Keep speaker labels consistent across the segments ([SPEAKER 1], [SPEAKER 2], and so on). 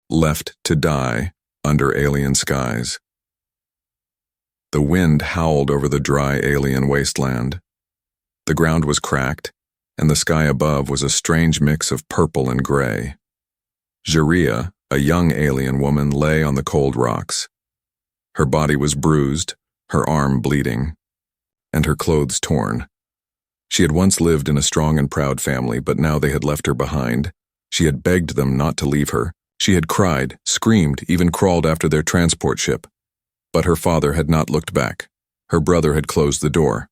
[SPEAKER 1] left to die under alien skies. The wind howled over the dry alien wasteland. The ground was cracked, and the sky above was a strange mix of purple and gray. Jaria, a young alien woman, lay on the cold rocks. Her body was bruised, her arm bleeding, and her clothes torn. She had once lived in a strong and proud family, but now they had left her behind. She had begged them not to leave her. She had cried, screamed, even crawled after their transport ship. But her father had not looked back. Her brother had closed the door.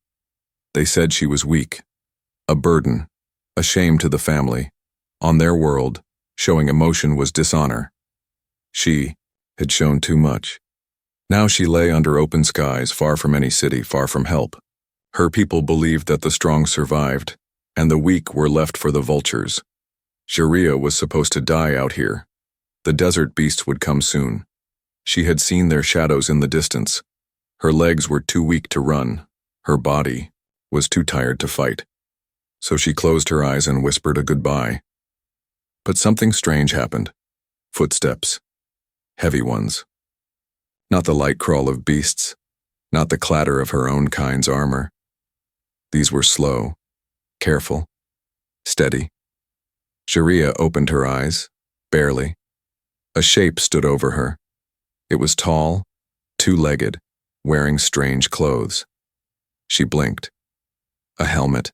[SPEAKER 1] They said she was weak, a burden, a shame to the family. On their world, showing emotion was dishonor. She had shown too much. Now she lay under open skies, far from any city, far from help. Her people believed that the strong survived, and the weak were left for the vultures. Jaria was supposed to die out here. The desert beasts would come soon. She had seen their shadows in the distance. Her legs were too weak to run. Her body was too tired to fight. So she closed her eyes and whispered a goodbye. But something strange happened. Footsteps. Heavy ones. Not the light crawl of beasts, not the clatter of her own kind's armor. These were slow, careful, steady. Jaria opened her eyes, barely. A shape stood over her. It was tall, two-legged, wearing strange clothes. She blinked. A helmet.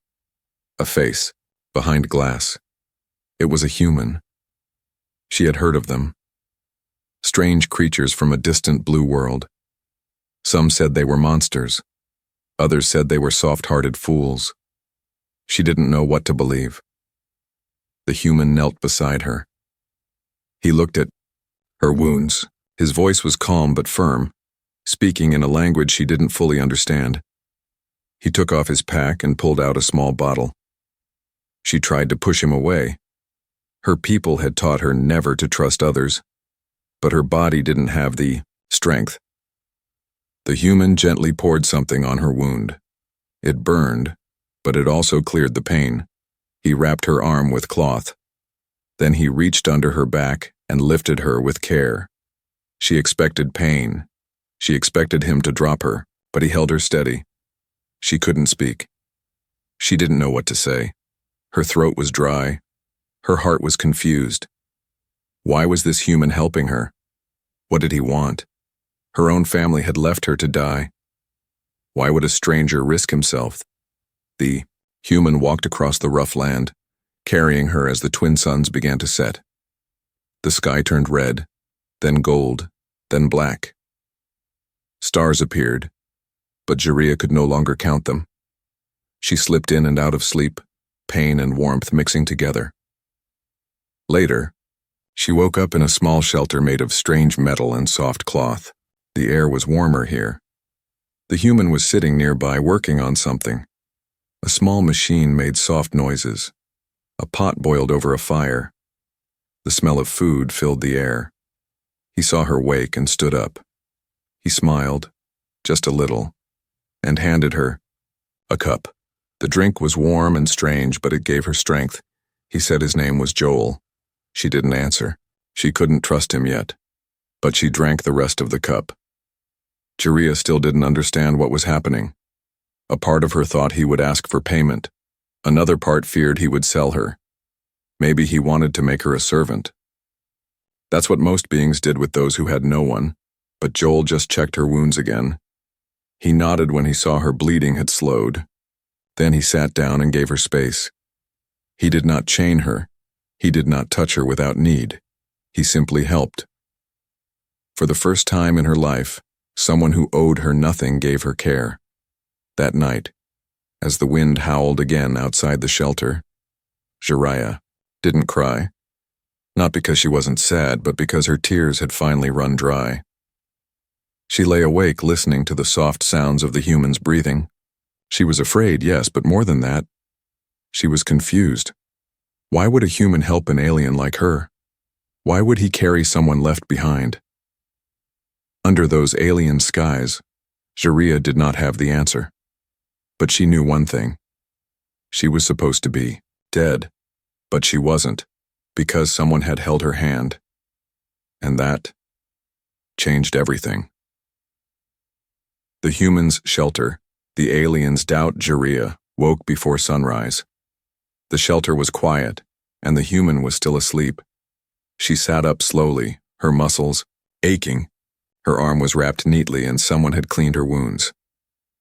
[SPEAKER 1] A face, behind glass. It was a human. She had heard of them. Strange creatures from a distant blue world. Some said they were monsters. Others said they were soft-hearted fools. She didn't know what to believe. The human knelt beside her. He looked at her wounds. His voice was calm but firm, speaking in a language she didn't fully understand. He took off his pack and pulled out a small bottle. She tried to push him away. Her people had taught her never to trust others, but her body didn't have the strength. The human gently poured something on her wound. It burned, but it also cleared the pain. He wrapped her arm with cloth. Then he reached under her back and lifted her with care. She expected pain. She expected him to drop her, but he held her steady. She couldn't speak. She didn't know what to say. Her throat was dry. Her heart was confused. Why was this human helping her? What did he want? Her own family had left her to die. Why would a stranger risk himself? The human walked across the rough land, carrying her as the twin suns began to set. The sky turned red, then gold, then black. Stars appeared, but Jaria could no longer count them. She slipped in and out of sleep, pain and warmth mixing together. Later, she woke up in a small shelter made of strange metal and soft cloth. The air was warmer here. The human was sitting nearby working on something. A small machine made soft noises. A pot boiled over a fire. The smell of food filled the air. He saw her wake and stood up. He smiled, just a little, and handed her a cup. The drink was warm and strange, but it gave her strength. He said his name was Joel. She didn't answer. She couldn't trust him yet, but she drank the rest of the cup. Jaria still didn't understand what was happening. A part of her thought he would ask for payment. Another part feared he would sell her. Maybe he wanted to make her a servant. That's what most beings did with those who had no one, but Joel just checked her wounds again. He nodded when he saw her bleeding had slowed. Then he sat down and gave her space. He did not chain her. He did not touch her without need. He simply helped. For the first time in her life, someone who owed her nothing gave her care. That night, as the wind howled again outside the shelter, Jaria didn't cry. Not because she wasn't sad, but because her tears had finally run dry. She lay awake listening to the soft sounds of the human's breathing. She was afraid, yes, but more than that, she was confused. Why would a human help an alien like her? Why would he carry someone left behind? Under those alien skies, Jaria did not have the answer. But she knew one thing. She was supposed to be dead, but she wasn't, because someone had held her hand. And that changed everything. The humans' shelter, the aliens' doubt Jiria, woke before sunrise. The shelter was quiet, and the human was still asleep. She sat up slowly, her muscles aching. Her arm was wrapped neatly and someone had cleaned her wounds.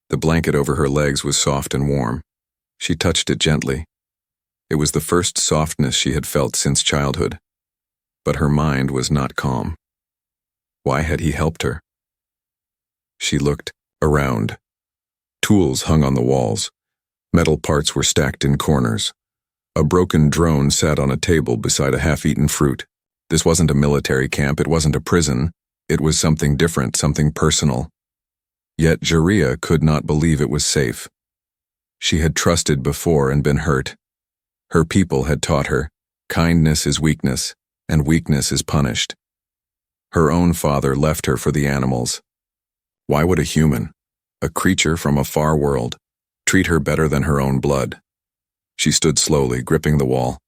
[SPEAKER 1] The blanket over her legs was soft and warm. She touched it gently. It was the first softness she had felt since childhood. But her mind was not calm. Why had he helped her? She looked around. Tools hung on the walls. Metal parts were stacked in corners. A broken drone sat on a table beside a half-eaten fruit. This wasn't a military camp, it wasn't a prison. It was something different, something personal. Yet Jiria could not believe it was safe. She had trusted before and been hurt. Her people had taught her, kindness is weakness, and weakness is punished. Her own father left her for the animals. Why would a human, a creature from a far world, treat her better than her own blood? She stood slowly, gripping the wall.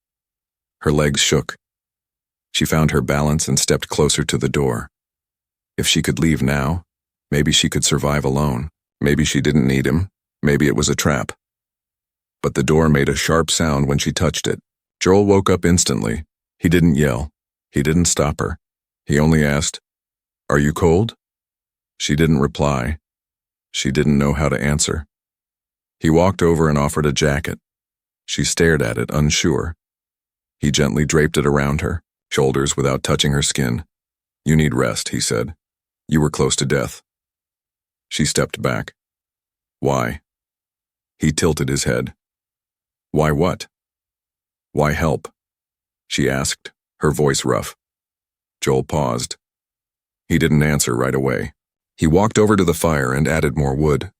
[SPEAKER 1] Her legs shook. She found her balance and stepped closer to the door. If she could leave now, maybe she could survive alone. Maybe she didn't need him. Maybe it was a trap. But the door made a sharp sound when she touched it. Joel woke up instantly. He didn't yell. He didn't stop her. He only asked, "Are you cold?" She didn't reply. She didn't know how to answer. He walked over and offered a jacket. She stared at it, unsure. He gently draped it around her, shoulders without touching her skin. "You need rest," he said. "You were close to death." She stepped back. "Why?" He tilted his head. "Why what?" "Why help?" she asked, her voice rough. Joel paused. He didn't answer right away. He walked over to the fire and added more wood.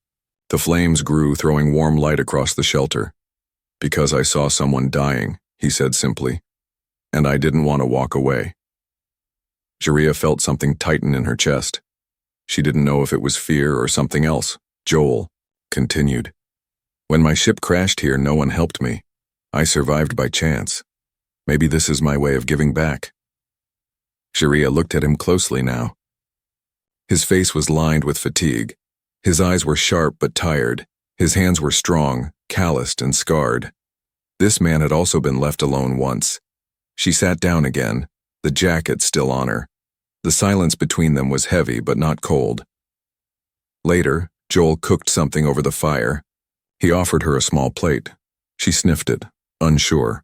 [SPEAKER 1] The flames grew, throwing warm light across the shelter. "Because I saw someone dying," he said simply, "and I didn't want to walk away." Jiria felt something tighten in her chest. She didn't know if it was fear or something else. Joel continued, "When my ship crashed here, no one helped me. I survived by chance. Maybe this is my way of giving back." Jiria looked at him closely now. His face was lined with fatigue. His eyes were sharp but tired. His hands were strong, calloused and scarred. This man had also been left alone once. She sat down again, the jacket still on her. The silence between them was heavy but not cold. Later, Joel cooked something over the fire. He offered her a small plate. She sniffed it, unsure.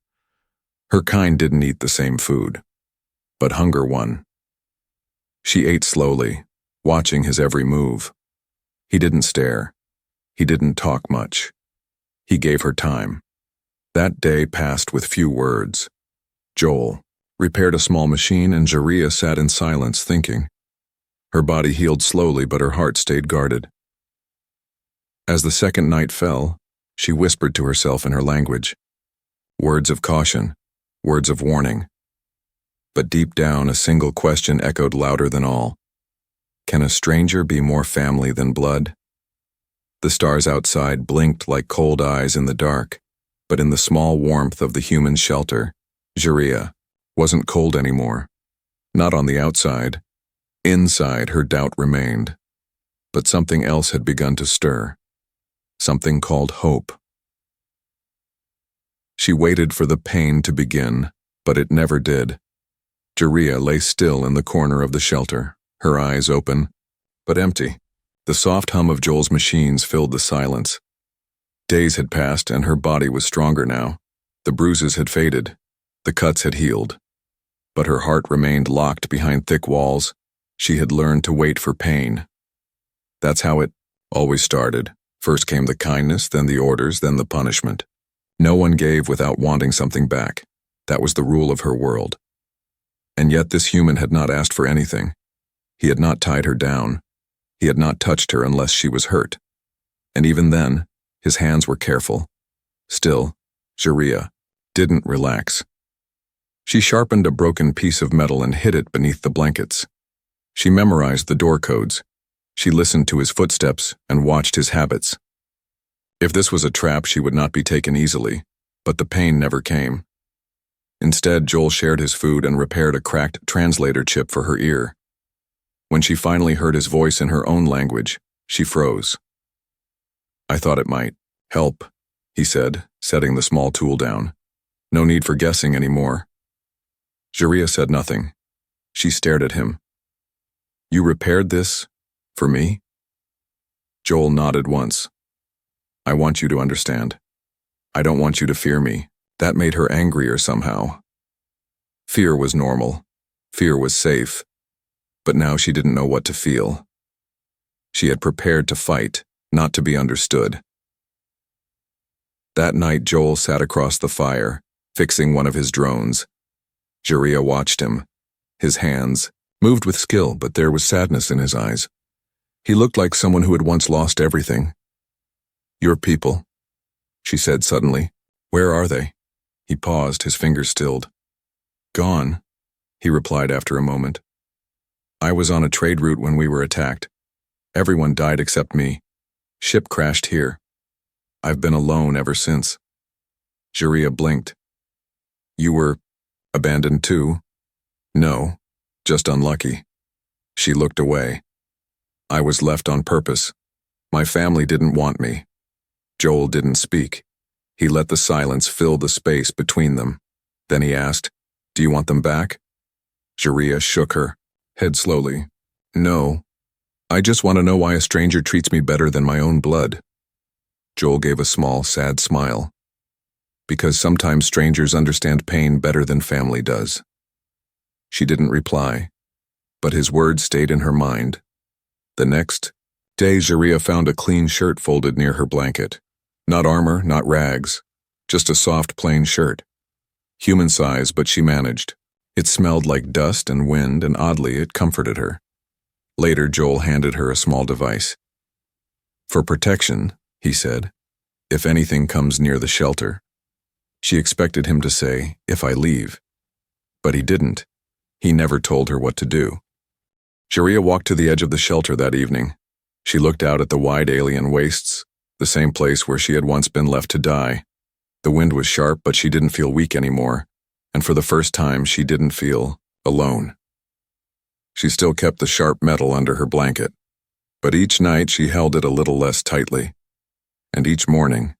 [SPEAKER 1] Her kind didn't eat the same food. But hunger won. She ate slowly, watching his every move. He didn't stare. He didn't talk much. He gave her time. That day passed with few words. Joel repaired a small machine and Jiria sat in silence thinking. Her body healed slowly but her heart stayed guarded. As the second night fell, she whispered to herself in her language. Words of caution, words of warning. But deep down a single question echoed louder than all. Can a stranger be more family than blood? The stars outside blinked like cold eyes in the dark, but in the small warmth of the human shelter, Jiria wasn't cold anymore. Not on the outside. Inside her doubt remained. But something else had begun to stir. Something called hope. She waited for the pain to begin, but it never did. Jiria lay still in the corner of the shelter, her eyes open, but empty. The soft hum of Joel's machines filled the silence. Days had passed and her body was stronger now. The bruises had faded. The cuts had healed. But her heart remained locked behind thick walls. She had learned to wait for pain. That's how it always started. First came the kindness, then the orders, then the punishment. No one gave without wanting something back. That was the rule of her world. And yet this human had not asked for anything. He had not tied her down. He had not touched her unless she was hurt. And even then, his hands were careful. Still, Jiria didn't relax. She sharpened a broken piece of metal and hid it beneath the blankets. She memorized the door codes. She listened to his footsteps and watched his habits. If this was a trap, she would not be taken easily, but the pain never came. Instead, Joel shared his food and repaired a cracked translator chip for her ear. When she finally heard his voice in her own language, she froze. "I thought it might help," he said, setting the small tool down. "No need for guessing anymore." Jaria said nothing. She stared at him. "You repaired this? For me?" Joel nodded once. "I want you to understand. I don't want you to fear me." That made her angrier somehow. Fear was normal. Fear was safe. But now she didn't know what to feel. She had prepared to fight, not to be understood. That night, Joel sat across the fire, fixing one of his drones. Jaria watched him. His hands moved with skill, but there was sadness in his eyes. He looked like someone who had once lost everything. "Your people," she said suddenly. "Where are they?" He paused, his fingers stilled. "Gone," he replied after a moment. "I was on a trade route when we were attacked. Everyone died except me. Ship crashed here. I've been alone ever since." Jaria blinked. "You were abandoned too?" "No, just unlucky." She looked away. "I was left on purpose. My family didn't want me." Joel didn't speak. He let the silence fill the space between them. Then he asked, "Do you want them back?" Jaria shook her head slowly. "No. I just want to know why a stranger treats me better than my own blood." Joel gave a small, sad smile. "Because sometimes strangers understand pain better than family does." She didn't reply, but his words stayed in her mind. The next day, Jaria found a clean shirt folded near her blanket. Not armor, not rags, just a soft, plain shirt. Human size, but she managed. It smelled like dust and wind, and oddly, it comforted her. Later, Joel handed her a small device. "For protection," he said, "if anything comes near the shelter." She expected him to say, "if I leave." But he didn't. He never told her what to do. Jaria walked to the edge of the shelter that evening. She looked out at the wide alien wastes, the same place where she had once been left to die. The wind was sharp, but she didn't feel weak anymore, and for the first time she didn't feel alone. She still kept the sharp metal under her blanket, but each night she held it a little less tightly. And each morning,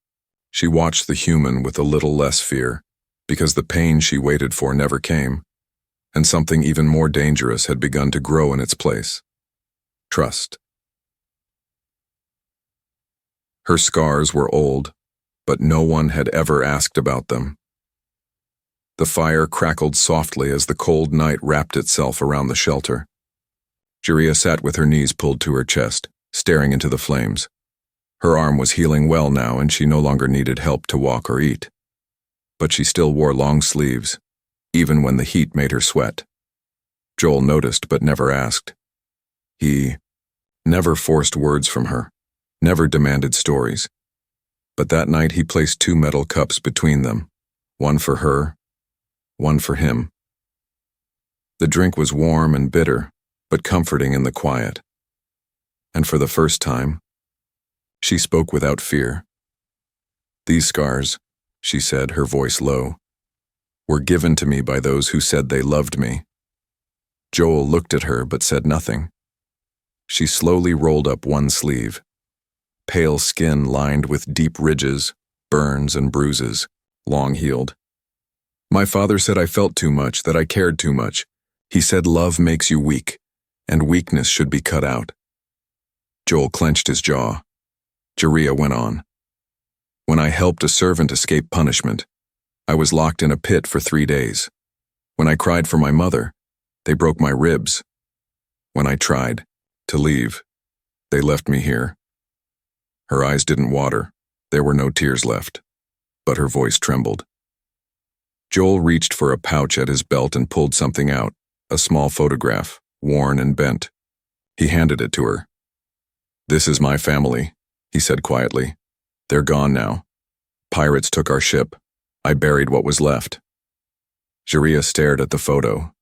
[SPEAKER 1] she watched the human with a little less fear, because the pain she waited for never came, and something even more dangerous had begun to grow in its place. Trust. Her scars were old, but no one had ever asked about them. The fire crackled softly as the cold night wrapped itself around the shelter. Jaria sat with her knees pulled to her chest, staring into the flames. Her arm was healing well now, and she no longer needed help to walk or eat. But she still wore long sleeves, even when the heat made her sweat. Joel noticed but never asked. He never forced words from her, never demanded stories. But that night he placed 2 metal cups between them, one for her, one for him. The drink was warm and bitter, but comforting in the quiet. And for the first time, she spoke without fear. "These scars," she said, her voice low, "were given to me by those who said they loved me." Joel looked at her but said nothing. She slowly rolled up one sleeve. Pale skin lined with deep ridges, burns and bruises, long-healed. "My father said I felt too much, that I cared too much. He said love makes you weak, and weakness should be cut out." Joel clenched his jaw. Jaria went on. "When I helped a servant escape punishment, I was locked in a pit for 3 days. When I cried for my mother, they broke my ribs. When I tried to leave, they left me here." Her eyes didn't water. There were no tears left, but her voice trembled. Joel reached for a pouch at his belt and pulled something out, a small photograph, worn and bent. He handed it to her. "This is my family," he said quietly. "They're gone now. Pirates took our ship. I buried what was left." Jaria stared at the photo.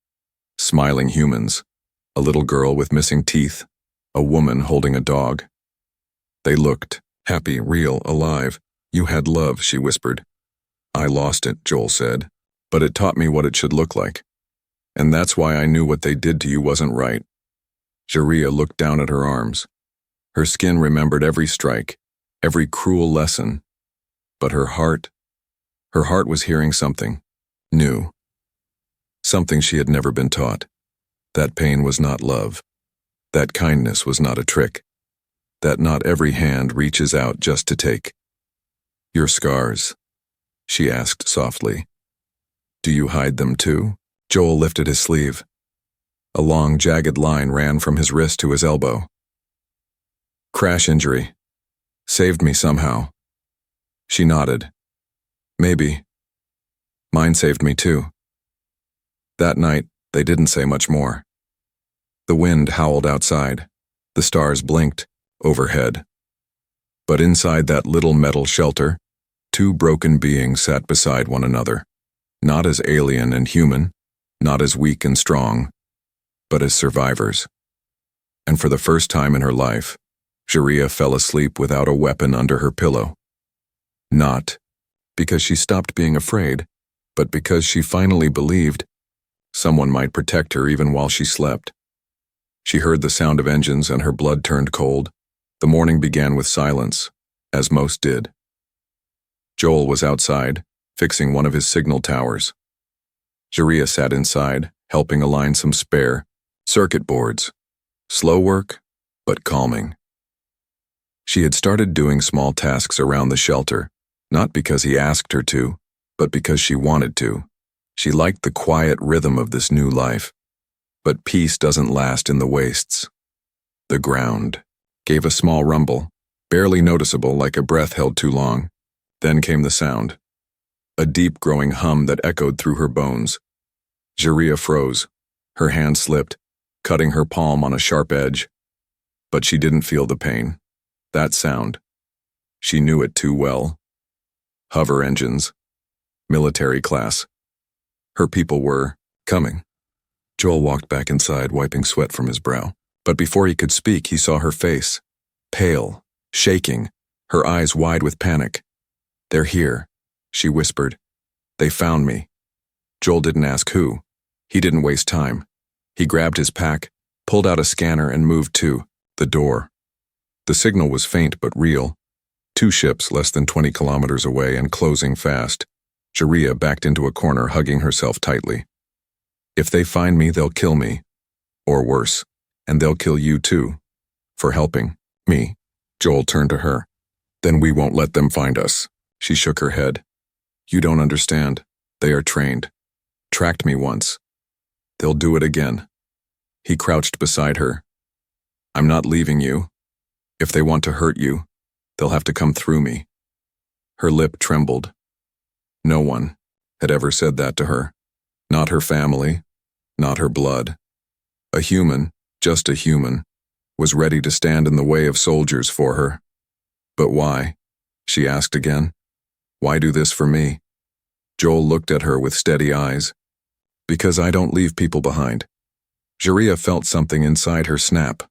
[SPEAKER 1] Smiling humans, a little girl with missing teeth, a woman holding a dog. They looked happy, real, alive. "You had love," she whispered. "I lost it," Joel said. but it taught me what it should look like. And that's why I knew what they did to you wasn't right. Jaria looked down at her arms. Her skin remembered every strike, every cruel lesson. But her heart was hearing something new. Something she had never been taught. That pain was not love. That kindness was not a trick. That not every hand reaches out just to take. Your scars, she asked softly. Do you hide them too? Joel lifted his sleeve. A long, jagged line ran from his wrist to his elbow. Crash injury. Saved me somehow. She nodded. Maybe. Mine saved me too. That night, they didn't say much more. The wind howled outside. The stars blinked overhead. But inside that little metal shelter, two broken beings sat beside one another, not as alien and human, not as weak and strong, but as survivors. And for the first time in her life, Jaria fell asleep without a weapon under her pillow. Not because she stopped being afraid, but because she finally believed someone might protect her even while she slept. She heard the sound of engines and her blood turned cold. The morning began with silence, as most did. Joel was outside, fixing one of his signal towers. Jaria sat inside, helping align some spare circuit boards. Slow work, but calming. She had started doing small tasks around the shelter, not because he asked her to, but because she wanted to. She liked the quiet rhythm of this new life. But peace doesn't last in the wastes. The ground gave a small rumble, barely noticeable like a breath held too long. Then came the sound. A deep growing hum that echoed through her bones. Jaria froze. Her hand slipped, cutting her palm on a sharp edge. But she didn't feel the pain. That sound. She knew it too well. Hover engines. Military class. Her people were coming. Joel walked back inside, wiping sweat from his brow. But before he could speak, he saw her face. Pale, shaking, her eyes wide with panic. They're here, she whispered. They found me. Joel didn't ask who. He didn't waste time. He grabbed his pack, pulled out a scanner and moved to the door. The signal was faint but real. Two ships less than 20 kilometers away and closing fast. Jaria backed into a corner, hugging herself tightly. If they find me, they'll kill me. Or worse, and they'll kill you too. For helping me. Joel turned to her. Then we won't let them find us. She shook her head. You don't understand. They are trained. Tracked me once. They'll do it again. He crouched beside her. I'm not leaving you. If they want to hurt you, they'll have to come through me. Her lip trembled. No one had ever said that to her. Not her family, not her blood. A human, just a human, was ready to stand in the way of soldiers for her. But why? She asked again. Why do this for me? Joel looked at her with steady eyes. Because I don't leave people behind. Jaria felt something inside her snap,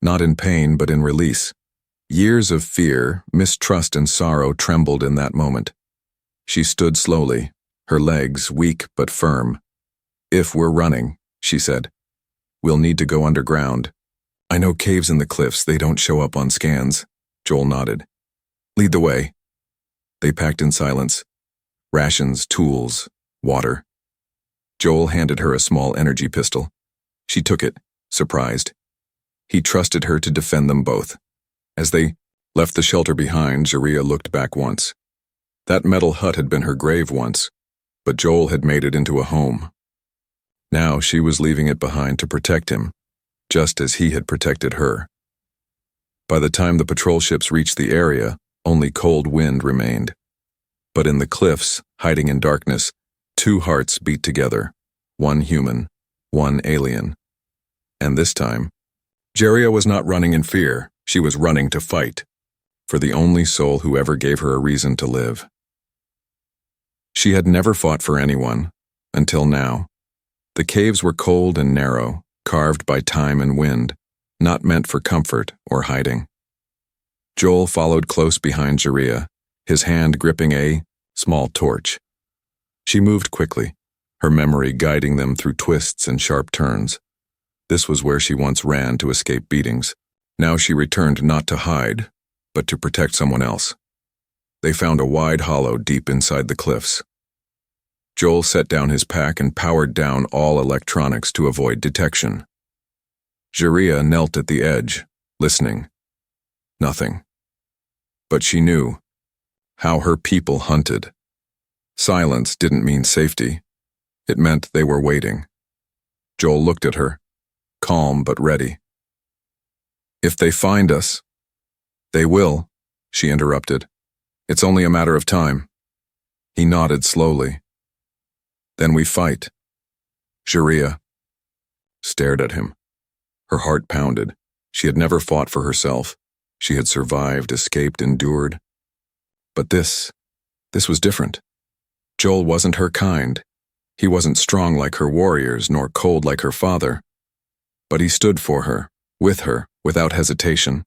[SPEAKER 1] not in pain but in release. Years of fear, mistrust and sorrow trembled in that moment. She stood slowly, her legs weak but firm. If we're running, she said, we'll need to go underground. I know caves in the cliffs, they don't show up on scans. Joel nodded. Lead the way. They packed in silence. Rations, tools, water. Joel handed her a small energy pistol. She took it, surprised. He trusted her to defend them both. As they left the shelter behind, Jaria looked back once. That metal hut had been her grave once, but Joel had made it into a home. Now she was leaving it behind to protect him, just as he had protected her. By the time the patrol ships reached the area, only cold wind remained. But in the cliffs, hiding in darkness, two hearts beat together, one human, one alien. And this time, Jaria was not running in fear, she was running to fight, for the only soul who ever gave her a reason to live. She had never fought for anyone, until now. The caves were cold and narrow, carved by time and wind, not meant for comfort or hiding. Joel followed close behind Jaria, his hand gripping a small torch. She moved quickly, her memory guiding them through twists and sharp turns. This was where she once ran to escape beatings. Now she returned not to hide, but to protect someone else. They found a wide hollow deep inside the cliffs. Joel set down his pack and powered down all electronics to avoid detection. Jeria knelt at the edge, listening. Nothing. But she knew how her people hunted. Silence didn't mean safety. It meant they were waiting. Joel looked at her, calm but ready. "If they find us—" "They will," she interrupted. "It's only a matter of time." He nodded slowly. "Then we fight." Jeria stared at him. Her heart pounded. She had never fought for herself. She had survived, escaped, endured. But this was different. Joel wasn't her kind. He wasn't strong like her warriors, nor cold like her father. But he stood for her, with her, without hesitation.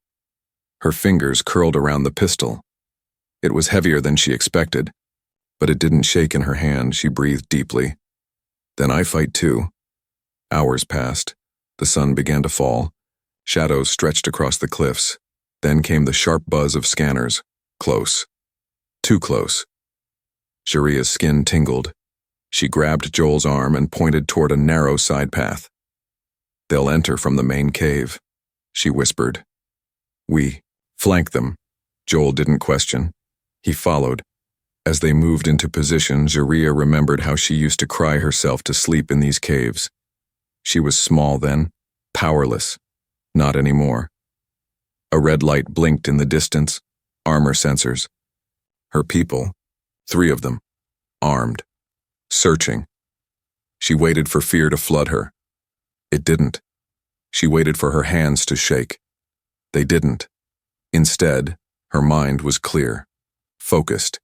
[SPEAKER 1] Her fingers curled around the pistol. It was heavier than she expected, but it didn't shake in her hand. She breathed deeply. "Then I fight too." Hours passed. The sun began to fall. Shadows stretched across the cliffs. Then came the sharp buzz of scanners. Close. Too close. Jeria's skin tingled. She grabbed Joel's arm and pointed toward a narrow side path. "They'll enter from the main cave," she whispered. "We flank them." Joel didn't question. He followed. As they moved into position, Jeria remembered how she used to cry herself to sleep in these caves. She was small then, powerless. Not anymore. A red light blinked in the distance. Armor sensors. Her people, 3 of them, armed, searching. She waited for fear to flood her. It didn't. She waited for her hands to shake. They didn't. Instead, her mind was clear, focused.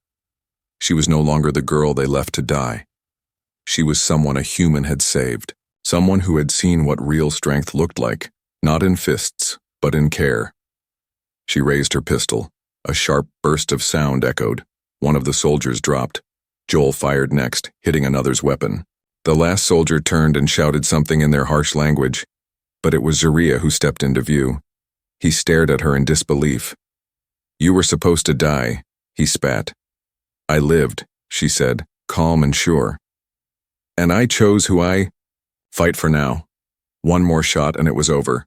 [SPEAKER 1] She was no longer the girl they left to die. She was someone a human had saved, someone who had seen what real strength looked like, not in fists, but in care. She raised her pistol. A sharp burst of sound echoed. One of the soldiers dropped. Joel fired next, hitting another's weapon. The last soldier turned and shouted something in their harsh language, but it was Jeria who stepped into view. He stared at her in disbelief. "You were supposed to die," he spat. "I lived," she said, calm and sure. "And I chose who I—" "Fight for now." One more shot and it was over.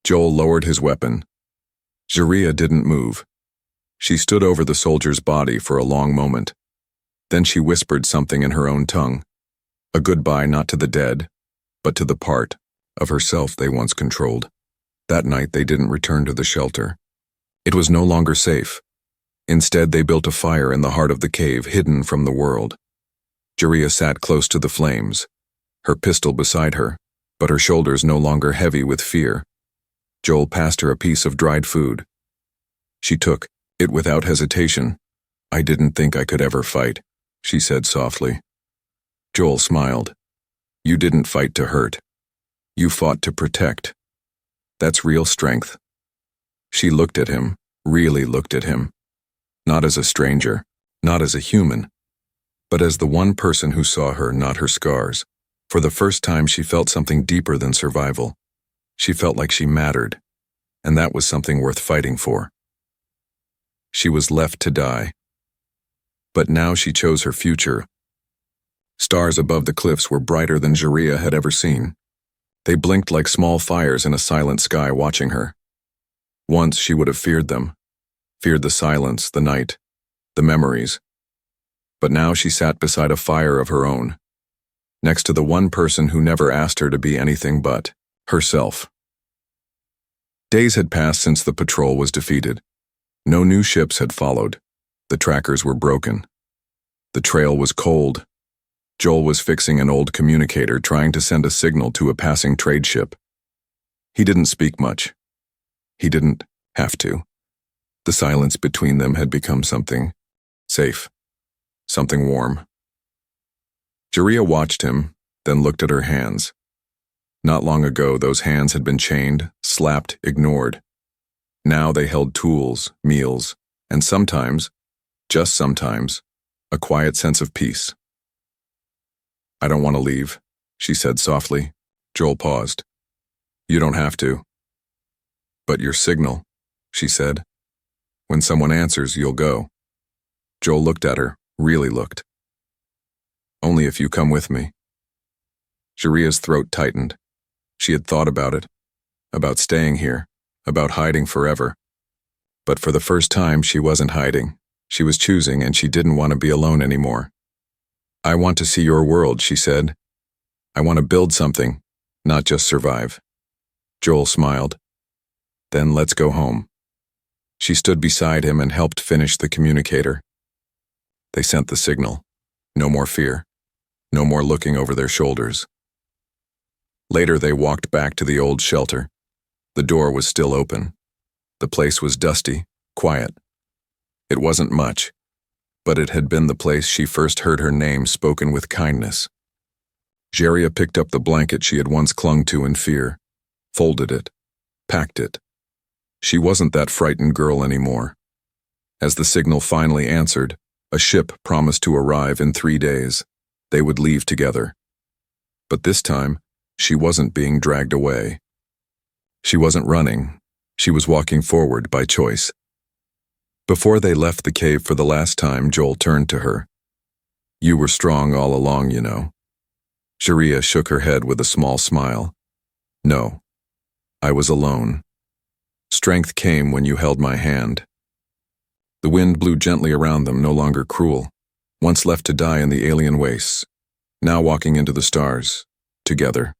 [SPEAKER 1] Joel lowered his weapon. Jeria didn't move. She stood over the soldier's body for a long moment. Then she whispered something in her own tongue. A goodbye not to the dead, but to the part of herself they once controlled. That night they didn't return to the shelter. It was no longer safe. Instead they built a fire in the heart of the cave, hidden from the world. Jeria sat close to the flames, her pistol beside her, but her shoulders no longer heavy with fear. Joel passed her a piece of dried food. She took it without hesitation. "I didn't think I could ever fight," she said softly. Joel smiled. "You didn't fight to hurt. You fought to protect. That's real strength." She looked at him, really looked at him. Not as a stranger, not as a human, but as the one person who saw her, not her scars. For the first time she felt something deeper than survival. She felt like she mattered, and that was something worth fighting for. She was left to die. But now she chose her future. Stars above the cliffs were brighter than Jeria had ever seen. They blinked like small fires in a silent sky watching her. Once she would have feared them, feared the silence, the night, the memories. But now she sat beside a fire of her own, next to the one person who never asked her to be anything but herself. Days had passed since the patrol was defeated. No new ships had followed. The trackers were broken. The trail was cold. Joel was fixing an old communicator, trying to send a signal to a passing trade ship. He didn't speak much. He didn't have to. The silence between them had become something safe, something warm. Jeria watched him, then looked at her hands. Not long ago, those hands had been chained, slapped, ignored. Now they held tools, meals, and sometimes, just sometimes, a quiet sense of peace. I don't want to leave, she said softly. Joel paused. You don't have to. But your signal, she said. When someone answers, you'll go. Joel looked at her, really looked. Only if you come with me. Sharia's throat tightened. She had thought about it, about staying here, about hiding forever. But for the first time, she wasn't hiding. She was choosing, and she didn't want to be alone anymore. I want to see your world, she said. I want to build something, not just survive. Joel smiled. Then let's go home. She stood beside him and helped finish the communicator. They sent the signal. No more fear. No more looking over their shoulders. Later they walked back to the old shelter. The door was still open. The place was dusty, quiet. It wasn't much, but it had been the place she first heard her name spoken with kindness. Jeria picked up the blanket she had once clung to in fear, folded it, packed it. She wasn't that frightened girl anymore. As the signal finally answered, a ship promised to arrive in 3 days. They would leave together. But this time, she wasn't being dragged away. She wasn't running. She was walking forward by choice. Before they left the cave for the last time, Joel turned to her. You were strong all along, you know. Sharia shook her head with a small smile. No, I was alone. Strength came when you held my hand. The wind blew gently around them, no longer cruel, once left to die in the alien wastes, now walking into the stars, together.